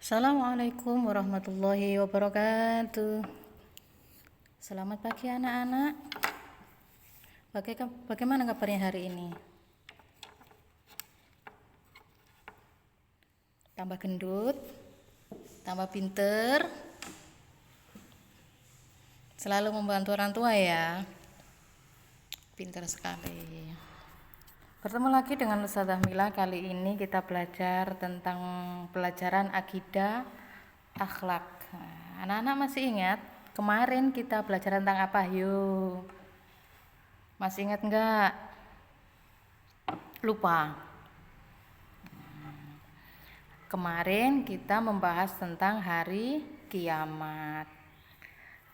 Assalamualaikum warahmatullahi wabarakatuh. Selamat pagi anak-anak. Bagaimana kabarnya hari ini? Tambah gendut, tambah pinter, selalu membantu orang tua ya. Pinter sekali. Bertemu lagi dengan Ustazah Mila. Kali ini kita belajar tentang pelajaran akidah akhlak. Anak-anak masih ingat kemarin kita belajar tentang apa? Yuk, masih ingat enggak? Lupa. Kemarin kita membahas tentang hari kiamat,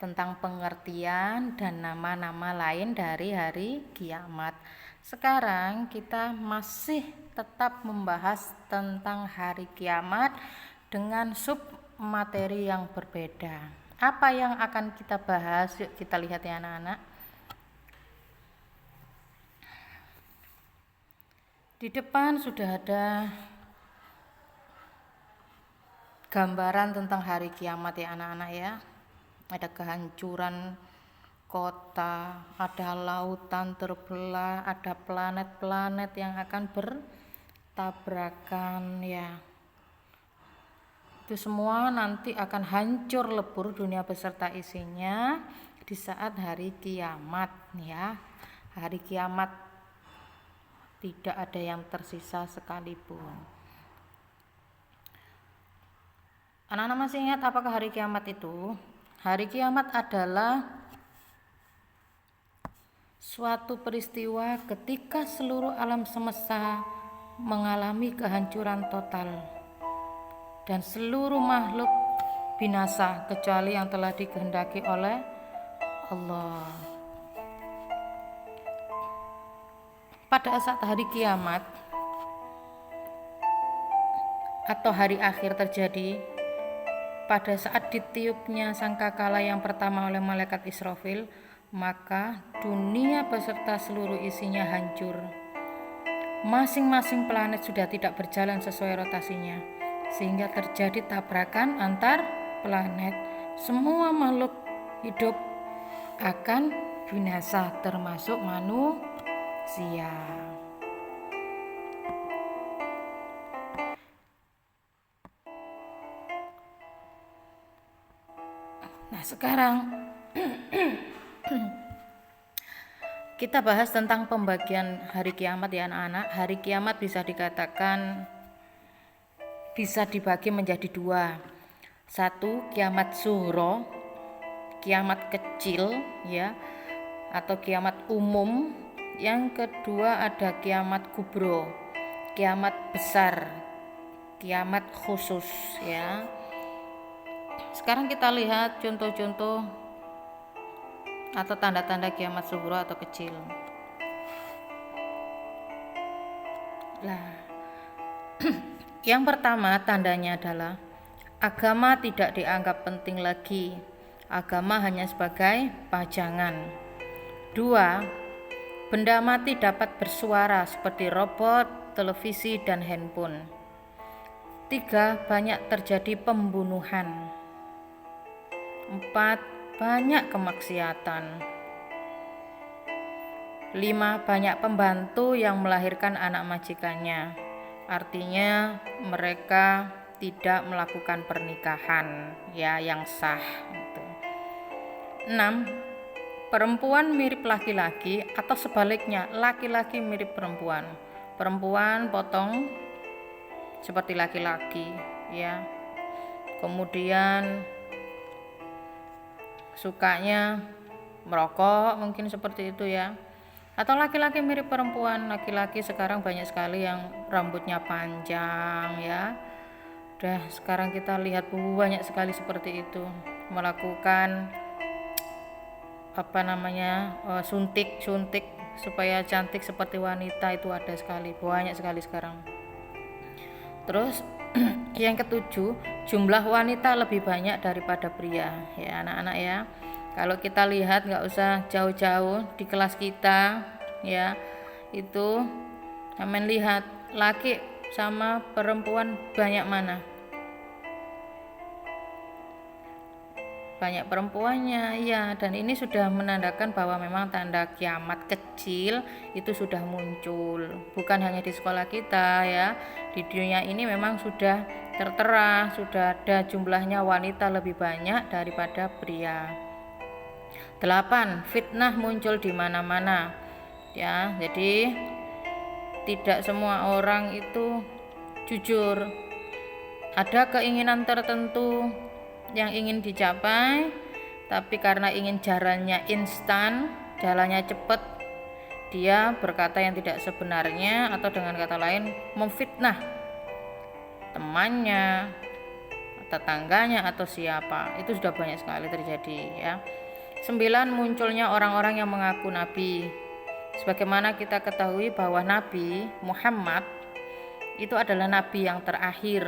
tentang pengertian dan nama-nama lain dari hari kiamat. Sekarang kita masih tetap membahas tentang hari kiamat dengan sub materi yang berbeda. Apa yang akan kita bahas? Yuk kita lihat ya anak-anak. Di depan sudah ada gambaran tentang hari kiamat ya anak-anak ya. Ada kehancuran kota, ada lautan terbelah, ada planet-planet yang akan bertabrakan ya. Itu semua nanti akan hancur lebur dunia beserta isinya di saat hari kiamat ya. Hari kiamat tidak ada yang tersisa sekalipun. Anak-anak masih ingat apakah hari kiamat itu? Hari kiamat adalah suatu peristiwa ketika seluruh alam semesta mengalami kehancuran total dan seluruh makhluk binasa kecuali yang telah dikehendaki oleh Allah. Pada saat hari kiamat atau hari akhir terjadi, pada saat ditiupnya sangkakala yang pertama oleh malaikat Israfil, maka dunia beserta seluruh isinya hancur. Masing-masing planet sudah tidak berjalan sesuai rotasinya, sehingga terjadi tabrakan antar planet. Semua makhluk hidup akan binasa, termasuk manusia. Nah, sekarang kita bahas tentang pembagian hari kiamat ya anak-anak. Hari kiamat bisa dikatakan bisa dibagi menjadi dua. Satu, kiamat sughra, kiamat kecil ya, atau kiamat umum. Yang kedua ada kiamat kubro, kiamat besar, kiamat khusus ya. Sekarang kita lihat contoh-contoh atau tanda-tanda kiamat sughra atau kecil. Nah, yang pertama tandanya adalah agama tidak dianggap penting lagi. Agama hanya sebagai pajangan. 2. Benda mati dapat bersuara seperti robot, televisi, dan handphone. 3. Banyak terjadi pembunuhan. 4. Banyak kemaksiatan. 5. Banyak pembantu yang melahirkan anak majikannya. Artinya mereka tidak melakukan pernikahan ya yang sah. 6. Perempuan mirip laki-laki atau sebaliknya laki-laki mirip perempuan. Perempuan potong seperti laki-laki ya. Kemudian sukanya merokok mungkin seperti itu ya. Atau laki-laki mirip perempuan. Laki-laki sekarang banyak sekali yang rambutnya panjang ya. Sekarang kita lihat banyak sekali seperti itu melakukan suntik supaya cantik seperti wanita, itu ada sekali, banyak sekali sekarang. Terus yang ketujuh, jumlah wanita lebih banyak daripada pria ya anak-anak ya. Kalau kita lihat nggak usah jauh-jauh di kelas kita ya, itu lihat laki sama perempuan banyak mana? banyak perempuannya, iya. Dan ini sudah menandakan bahwa memang tanda kiamat kecil itu sudah muncul, bukan hanya di sekolah kita ya, di dunia ini memang sudah tertera, sudah ada jumlahnya wanita lebih banyak daripada pria. 8. Fitnah muncul di mana-mana ya, jadi tidak semua orang itu jujur, ada keinginan tertentu yang ingin dicapai, tapi karena ingin jalannya instan, jalannya cepat, dia berkata yang tidak sebenarnya, atau dengan kata lain memfitnah temannya, tetangganya, atau siapa. Itu sudah banyak sekali terjadi ya. 9. Munculnya orang-orang yang mengaku nabi. Sebagaimana kita ketahui bahwa Nabi Muhammad itu adalah nabi yang terakhir.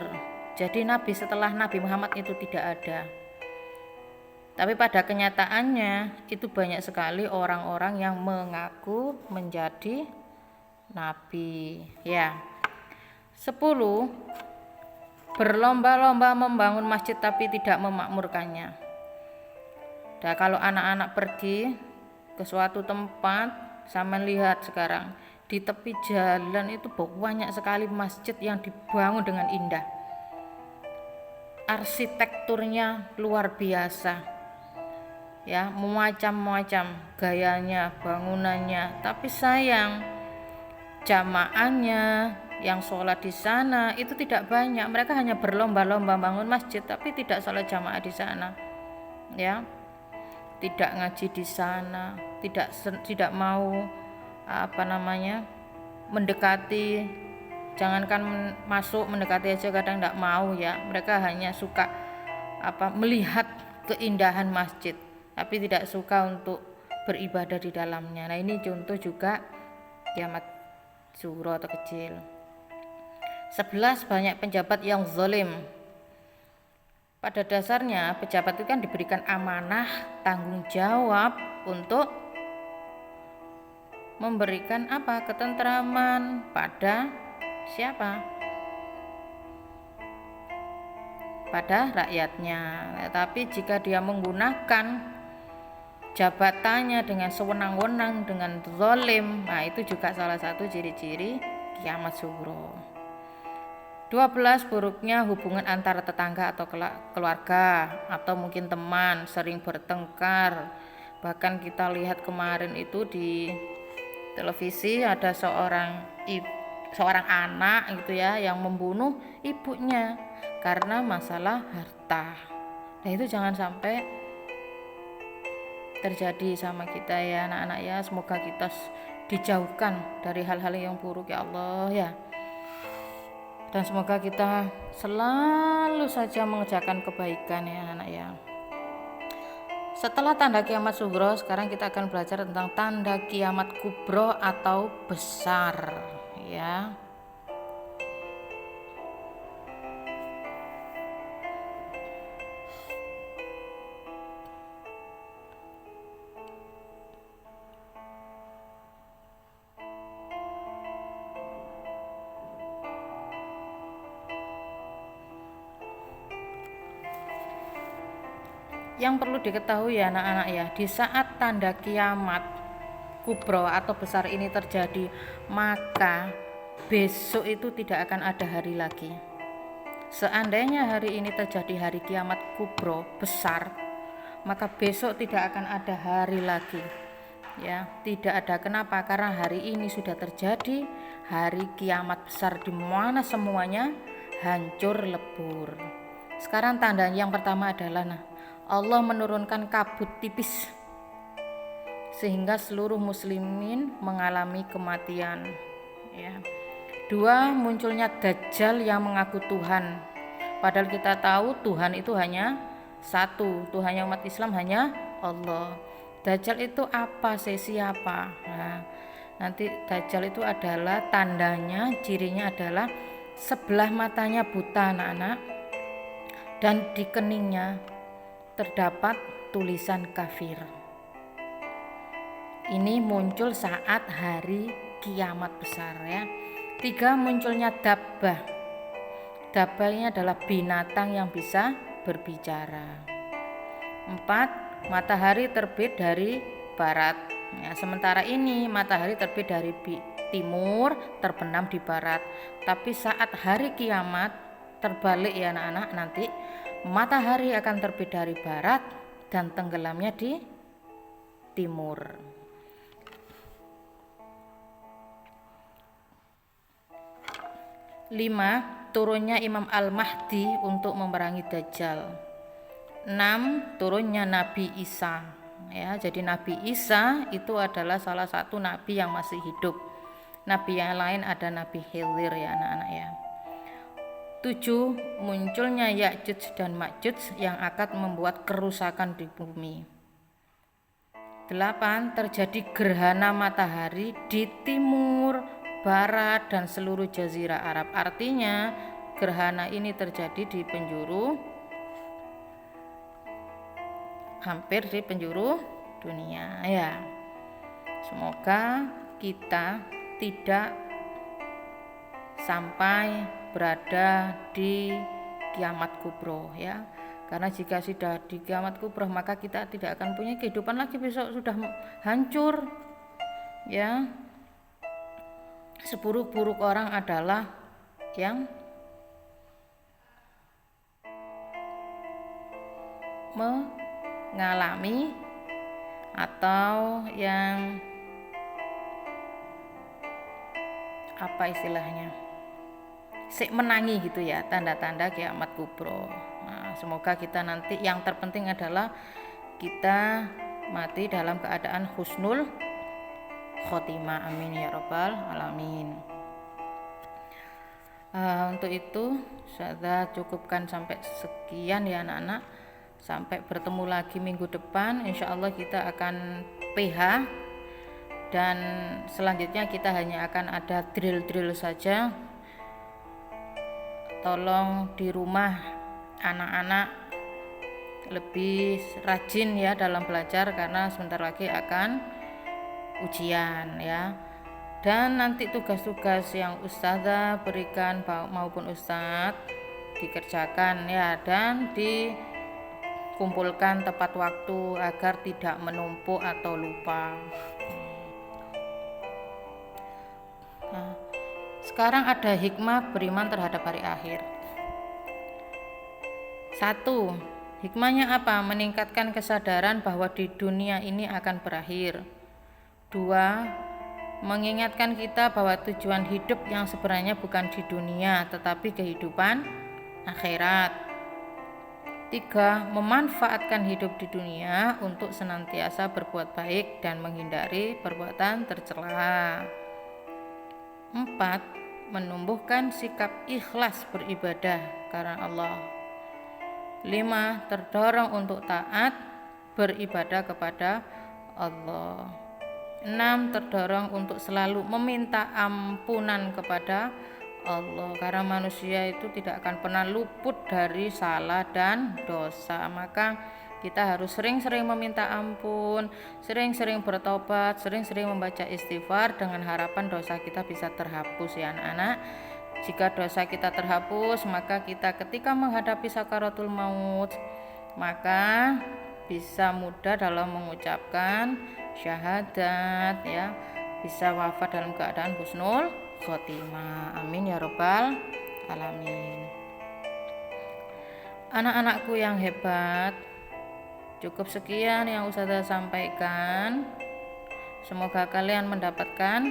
Jadi nabi setelah Nabi Muhammad itu tidak ada. Tapi pada kenyataannya itu banyak sekali orang-orang yang mengaku menjadi nabi ya. 10. Berlomba-lomba membangun masjid tapi tidak memakmurkannya. Nah, kalau anak-anak pergi ke suatu tempat, sama lihat sekarang di tepi jalan itu banyak sekali masjid yang dibangun dengan indah. Arsitekturnya luar biasa ya, macam-macam gayanya, bangunannya, tapi sayang jamaahnya yang sholat di sana itu tidak banyak. Mereka hanya berlomba-lomba bangun masjid tapi tidak sholat jamaah di sana ya, tidak ngaji di sana, tidak mau mendekati. Jangankan masuk, mendekati aja kadang tidak mau ya. Mereka hanya suka melihat keindahan masjid, tapi tidak suka untuk beribadah di dalamnya. Nah, ini contoh juga kiamat sughra atau kecil. 11. Banyak pejabat yang zalim. Pada dasarnya pejabat itu kan diberikan amanah, tanggung jawab untuk memberikan ketentraman pada siapa? Pada rakyatnya. Tapi jika dia menggunakan jabatannya dengan sewenang-wenang, dengan zalim, nah itu juga salah satu ciri-ciri kiamat sughra. 12. Buruknya hubungan antara tetangga atau keluarga atau mungkin teman, sering bertengkar. Bahkan kita lihat kemarin itu di televisi ada seorang anak gitu ya yang membunuh ibunya karena masalah harta. Nah, itu jangan sampai terjadi sama kita ya anak-anak ya. Semoga kita dijauhkan dari hal-hal yang buruk ya Allah ya. Dan semoga kita selalu saja mengerjakan kebaikan ya anak ya. Setelah tanda kiamat sughra, sekarang kita akan belajar tentang tanda kiamat kubro atau besar ya. Yang perlu diketahui ya anak-anak ya, di saat tanda kiamat kubro atau besar ini terjadi, maka besok itu tidak akan ada hari lagi. Seandainya hari ini terjadi hari kiamat kubro besar, maka besok tidak akan ada hari lagi ya, tidak ada. Kenapa? Karena hari ini sudah terjadi hari kiamat besar di mana semuanya hancur lebur. Sekarang tanda yang pertama adalah Allah menurunkan kabut tipis sehingga seluruh muslimin mengalami kematian ya. 2. Munculnya Dajjal yang mengaku Tuhan, padahal kita tahu Tuhan itu hanya satu, Tuhannya umat Islam hanya Allah. Dajjal itu apa sih, siapa? Nah, nanti Dajjal itu adalah tandanya, cirinya adalah sebelah matanya buta anak-anak, dan di keningnya terdapat tulisan kafir. Ini muncul saat hari kiamat besar ya. 3. Munculnya dabbah. Dabbah ini adalah binatang yang bisa berbicara. 4. Matahari terbit dari barat. Ya, sementara ini matahari terbit dari timur, terbenam di barat. Tapi saat hari kiamat terbalik ya anak-anak, nanti matahari akan terbit dari barat dan tenggelamnya di timur. 5. Turunnya Imam Al-Mahdi untuk memerangi Dajjal. 6. Turunnya Nabi Isa. Ya, jadi Nabi Isa itu adalah salah satu nabi yang masih hidup. Nabi yang lain ada Nabi Khidir ya anak-anak ya. 7. Munculnya Ya'juj dan Ma'juj yang akan membuat kerusakan di bumi. 8. Terjadi gerhana matahari di timur, barat, dan seluruh jazirah Arab. Artinya gerhana ini terjadi di penjuru, hampir di penjuru dunia ya. Semoga kita tidak sampai berada di kiamat kubro ya. Karena jika sudah di kiamat kubro maka kita tidak akan punya kehidupan lagi, besok sudah hancur ya. Seburuk-buruk orang adalah yang mengalami atau yang apa istilahnya, menangi gitu ya, tanda-tanda kiamat kubro. Nah, semoga kita nanti, yang terpenting adalah kita mati dalam keadaan husnul khotimah, amin ya rabbal alamin. Untuk itu saya cukupkan sampai sekian ya anak-anak. Sampai bertemu lagi minggu depan, insya Allah kita akan PH, dan selanjutnya kita hanya akan ada drill-drill saja. Tolong di rumah anak-anak lebih rajin ya dalam belajar, karena sebentar lagi akan ujian ya. Dan nanti tugas-tugas yang ustazah berikan maupun ustadz dikerjakan ya, dan dikumpulkan tepat waktu agar tidak menumpuk atau lupa. Nah, sekarang ada hikmah beriman terhadap hari akhir. 1. Hikmahnya apa? Meningkatkan kesadaran bahwa di dunia ini akan berakhir. 2. Mengingatkan kita bahwa tujuan hidup yang sebenarnya bukan di dunia tetapi kehidupan akhirat. 3. Memanfaatkan hidup di dunia untuk senantiasa berbuat baik dan menghindari perbuatan tercela. 4. Menumbuhkan sikap ikhlas beribadah karena Allah. 5. Terdorong untuk taat beribadah kepada Allah. 6. Terdorong untuk selalu meminta ampunan kepada Allah, karena manusia itu tidak akan pernah luput dari salah dan dosa. Maka kita harus sering-sering meminta ampun, sering-sering bertobat, sering-sering membaca istighfar dengan harapan dosa kita bisa terhapus ya anak-anak. Jika dosa kita terhapus, maka kita ketika menghadapi sakaratul maut maka bisa mudah dalam mengucapkan syahadat ya, bisa wafat dalam keadaan husnul khotimah, amin ya rabbal alamin. Anak-anakku yang hebat, cukup sekian yang ustazah sampaikan. Semoga kalian mendapatkan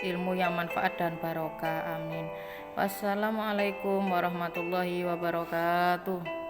ilmu yang manfaat dan barokah, amin. Wassalamualaikum warahmatullahi wabarakatuh.